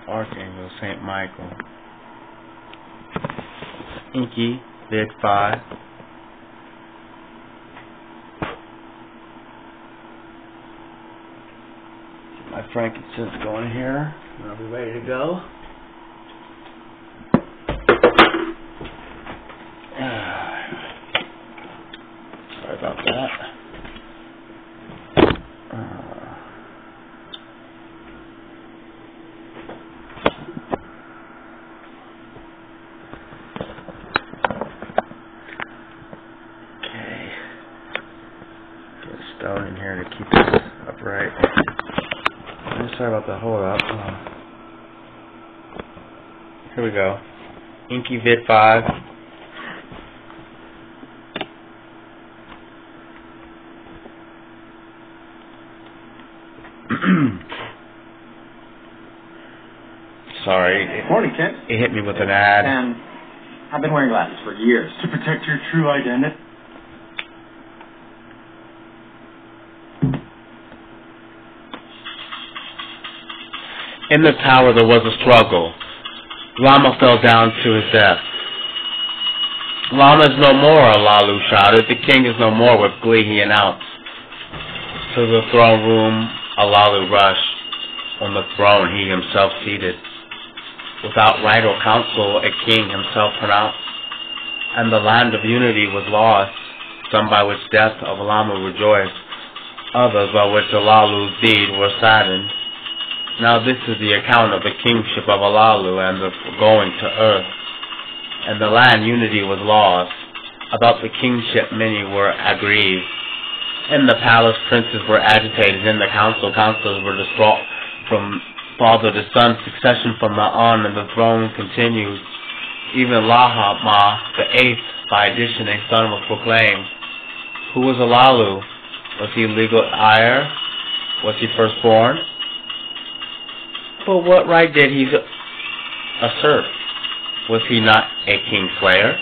Archangel Saint Michael. Enki, vid 5. Get my frankincense going here. I'll be ready to go. Sorry about that. Stone in here to keep this upright. I'm sorry about the hold up. Here we go. Enki vid 5. Sorry. Morning, Kent. It hit me with an ad. And I've been wearing glasses for years. To protect your true identity. In the tower there was a struggle. Lama fell down to his death. Lama is no more, Alalu shouted. The king is no more, with glee he announced. To the throne room Alalu rushed. On the throne he himself seated. Without right or counsel a king himself pronounced. And the land of unity was lost. Some by which death of Lama rejoiced. Others by which Alalu's deed were saddened. Now this is the account of the kingship of Alalu and the going to earth. And the land unity was lost. About the kingship many were aggrieved. In the palace princes were agitated. In the council counselors were distraught. From father to son, succession from now on, and the throne continued. Even Lahama, the eighth, by addition a son was proclaimed. Who was Alalu? Was he legal heir? Was he firstborn? But what right did he assert? Was he not a king slayer?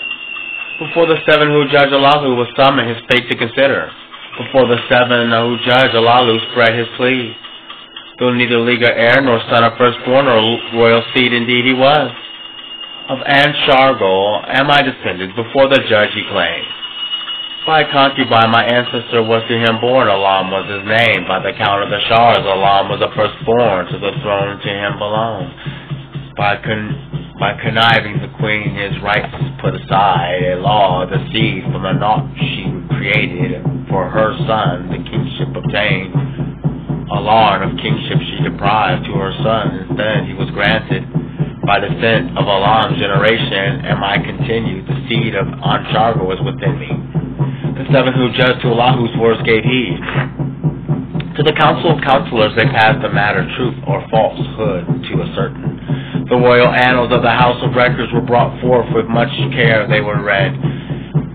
Before the seven who judge Alalu was summoned his fate to consider. Before the seven who judge Alalu spread his plea. Though neither legal heir nor son of firstborn or royal seed indeed he was. Of Anshargal am I descended, before the judge he claimed. By concubine my ancestor was to him born, Alam was his name. By the count of the Shars, Alam was the firstborn, to the throne to him belonged. By conniving the queen his rights put aside, a law, the seed from the naught she created, for her son the kingship obtained. A law of kingship she deprived to her son, instead he was granted. By descent of Alam's generation am I continued, the seed of Anshargal is within me. The seven who judged to Allah's words gave heed. To the council of counselors they passed the matter, truth or falsehood to ascertain. The royal annals of the house of records were brought forth with much care. They were read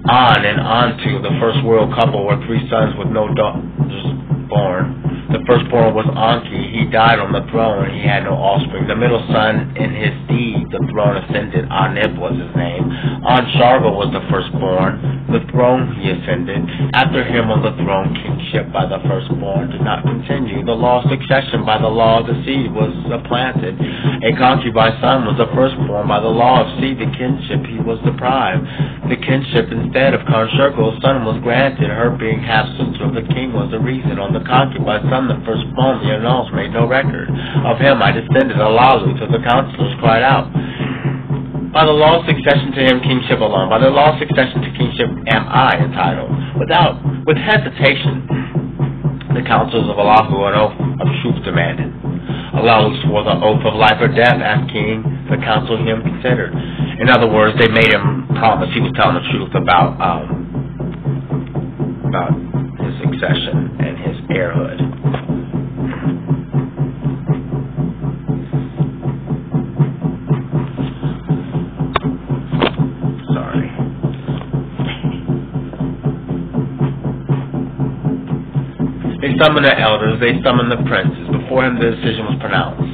on and on to the first royal couple were three sons with no daughters born. The firstborn was Enki. He died on the throne. He had no offspring. The middle son, in his deed, the throne ascended. Anib was his name. Anshargal was the firstborn. The throne he ascended. After him on the throne, kingship by the firstborn did not continue. The law of succession by the law of the seed was supplanted. A concubine son was the firstborn. By the law of seed, the kinship he was deprived. The kinship instead of Anshargal's son was granted. Her being half-sister of the king was the reason. On the concubine son, the firstborn, the annals made no record. Of him I descended, Alalu, till the counselors cried out. By the law of succession to him, kingship alone. By the law of succession to kingship am I entitled. With hesitation, the councils of Allahu an oath of truth demanded. Alalu swore the oath of life or death, asked king. The council him considered. In other words, they made him promise he was telling the truth about his succession and his heirhood. They summoned the elders, they summoned the princes. Before him the decision was pronounced.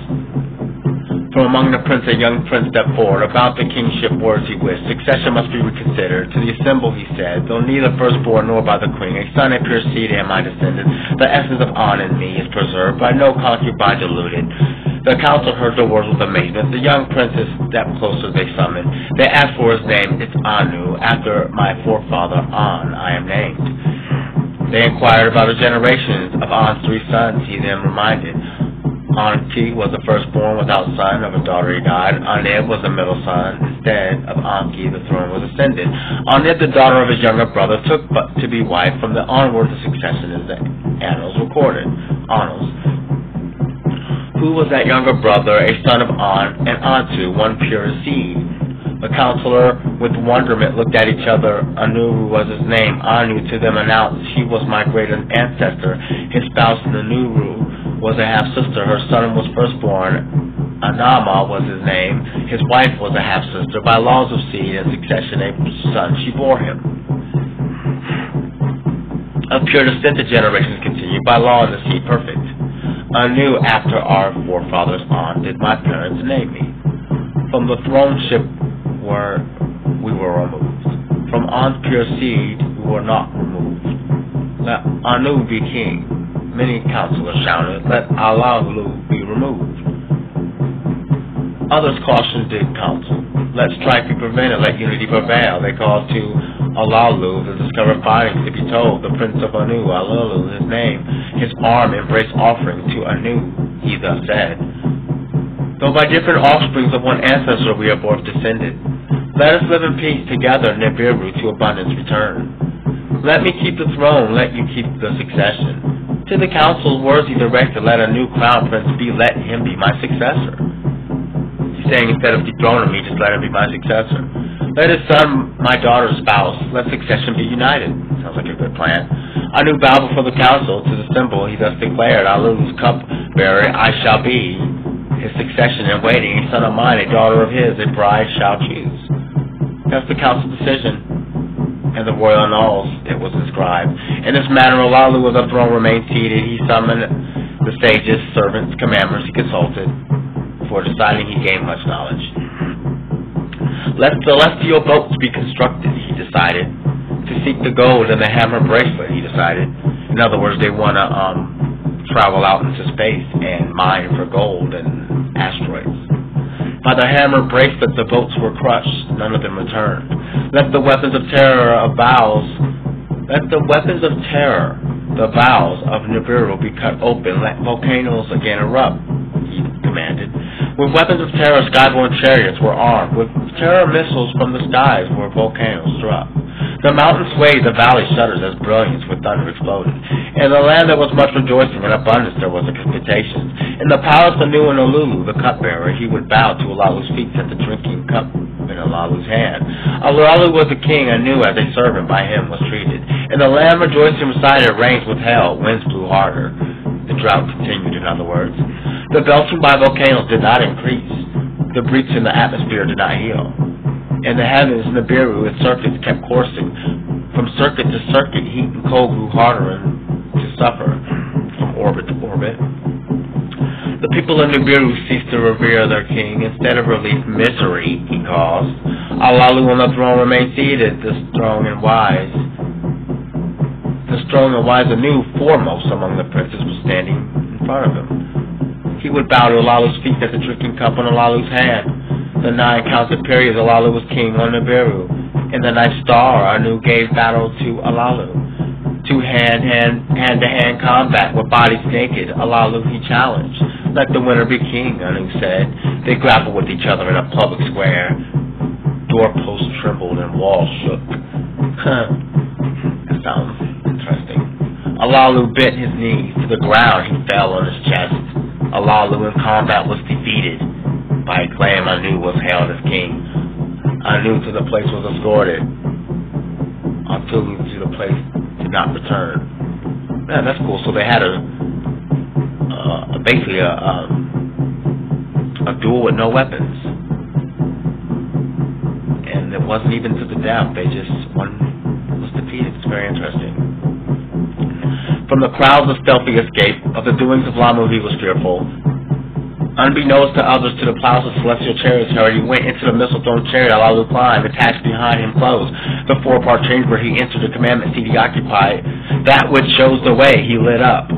From among the princes a young prince stepped forward. About the kingship words he wished. Succession must be reconsidered. To the assembly he said, though neither firstborn nor by the queen, a son, a pure seed am I descended. The essence of An in me is preserved, by no concubine deluded. The council heard the words with amazement. The young princess stepped closer, they summoned. They asked for his name. It's Anu. After my forefather, An, I am named. They inquired about the generations of An's 3 sons. He then reminded. Enki was the firstborn without son. Of a daughter he died. Anib was the middle son. Instead of Enki, the throne was ascended. Anib, the daughter of his younger brother, took but to be wife. From the onward the succession is the annals recorded. Annals. Who was that younger brother, a son of An, and Antu, one pure seed? The counselor, with wonderment, looked at each other. Anu was his name. Anu to them announced, he was my great ancestor. His spouse, Nanuru, was a half-sister. Her son was firstborn. Anama was his name. His wife was a half-sister. By laws of seed and succession, a son she bore him. Of pure descent, the generations continued. By law and the seed perfect. Anu, after our forefathers on, did my parents name me. From the throneship we were removed. From An's pure seed we were not removed. Let Anu be king. Many counselors shouted, let Allahu be removed. Others cautioned did counsel. Let strife be prevented, let unity prevail. They called to Allahu, the discovered findings, to be told. The prince of Anu, Alulu, his name, his arm embraced offering to Anu, he thus said. Though by different offsprings of one ancestor we are both descended, let us live in peace together, Nibiru, to abundance return. Let me keep the throne, let you keep the succession. To the council's words he directed, let a new crown prince be, let him be my successor. He's saying instead of dethroning me, just let him be my successor. Let his son, my daughter's spouse, let succession be united. Sounds like a good plan. Anu bowed before the council. To the symbol he thus declared, Alu's cupbearer I shall be. His succession in waiting, a son of mine, a daughter of his, a bride shall choose. That's the council decision. And the royal annals, it was inscribed. In this manner, Alalu of the throne remained seated. He summoned the sages, servants, commanders he consulted. Before deciding, he gained much knowledge. Let celestial boats be constructed, he decided. To seek the gold and the hammer bracelet, he decided. In other words, they want to travel out into space and mine for gold and asteroids. By the hammer bracelet, the boats were crushed. None of them returned. Let the weapons of terror, the bows of Nibiru be cut open. Let volcanoes again erupt, he commanded. With weapons of terror, skyborne chariots were armed. With terror missiles from the skies were volcanoes struck. The mountains swayed, the valley shudders as brilliance with thunder exploded. In the land there was much rejoicing, and abundance there was expectation. In the palace of Anu and Alulu, the cupbearer, he would bow to Alalu's feet, set the drinking cup in Alalu's hand. Alalu was the king, Anu as a servant by him was treated. In the land rejoicing recited, rains with hail, winds blew harder. The drought continued, in other words. The belching by volcanoes did not increase. The breach in the atmosphere did not heal. In the heavens, Nibiru, its circuits kept coursing. From circuit to circuit, heat and cold grew harder and to suffer from orbit to orbit. The people of Nibiru ceased to revere their king. Instead of relief, misery he caused. Alalu on the throne remained seated, the strong and wise. The strong and wise Anu, foremost among the princes, was standing in front of him. He would bow to Alalu's feet at the drinking cup on Alalu's hand. The 9 counted periods, Alalu was king on Nibiru. In the night star, Anu gave battle to Alalu. To hand-to-hand combat with bodies naked, Alalu he challenged. Let the winner be king, Anu said. They grappled with each other in a public square. Doorposts trembled and walls shook. That sounds interesting. Alalu bent his knees to the ground. He fell on his chest. Alalu in combat was defeated. By acclaim, Anu was hailed as king. Anu to the place was escorted. Atulu to the place did not return. Man, that's cool. So they had basically a duel with no weapons, and it wasn't even to the death. One was defeated. It's very interesting. From the crowds of stealthy escape of the doings of Lamu, he was fearful. Unbeknownst to others, to the plows of celestial chariots, he went into the missile-thrown chariot. Alalu climbed, attached behind him closed. The 4-part chamber he entered, the commandment seat he occupied. That which shows the way he lit up.